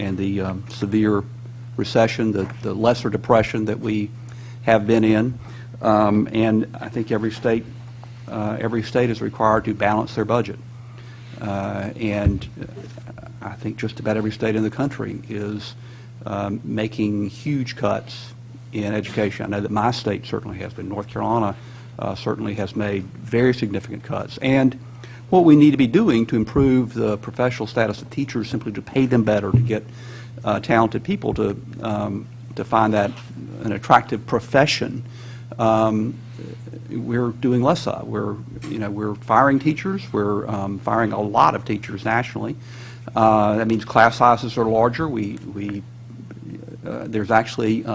and the severe recession, the lesser depression that we have been in. And I think every state is required to balance their budget. And I think just about every state in the country is making huge cuts in education. I know that my state certainly has been. North Carolina certainly has made very significant cuts. And what we need to be doing to improve the professional status of teachers, simply to pay them better, to get talented people to find that an attractive profession, we're doing less of. We're firing teachers. We're firing a lot of teachers nationally. That means class sizes are larger. There's actually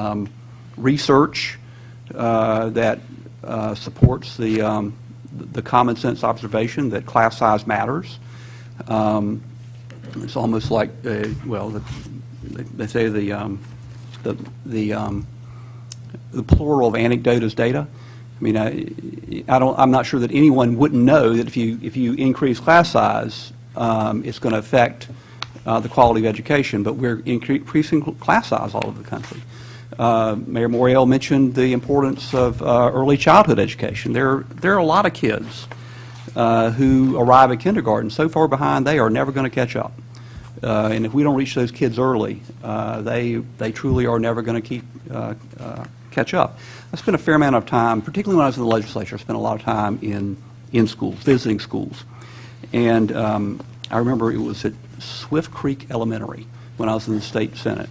research that supports the common sense observation that class size matters. It's almost like, well, they say the plural of anecdote is data. I mean, I'm not sure that anyone wouldn't know that if you increase class size, it's going to affect the quality of education. But we're increasing class size all over the country. Mayor Morial mentioned the importance of early childhood education. There are a lot of kids who arrive at kindergarten so far behind they are never going to catch up. And if we don't reach those kids early, they truly are never going to catch up. I spent a fair amount of time, particularly when I was in the legislature, I spent a lot of time in schools, visiting schools. And I remember it was at Swift Creek Elementary when I was in the state senate.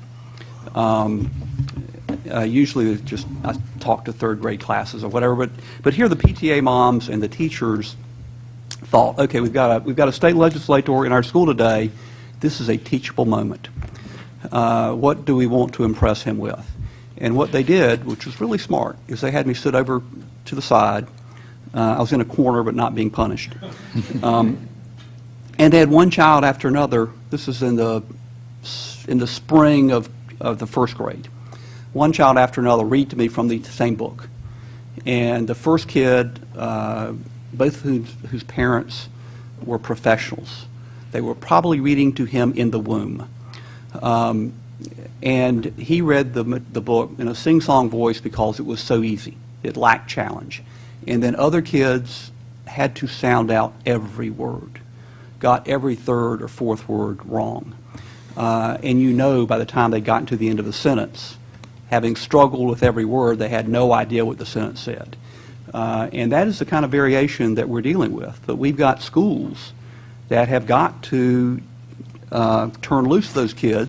Usually I talk to third grade classes or whatever, but here the PTA moms and the teachers thought, okay, we've got a state legislator in our school today. This is a teachable moment. What do we want to impress him with? And what they did, which was really smart, is they had me sit over to the side. I was in a corner but not being punished. And they had one child after another. This is in the spring of the first grade. One child after another read to me from the same book. And the first kid, both whose parents were professionals, they were probably reading to him in the womb. And he read the book in a sing-song voice because it was so easy. It lacked challenge. And then other kids had to sound out every word, got every third or fourth word wrong. And by the time they got to the end of the sentence, having struggled with every word, they had no idea what the sentence said. And that is the kind of variation that we're dealing with. But we've got schools that have got to turn loose those kids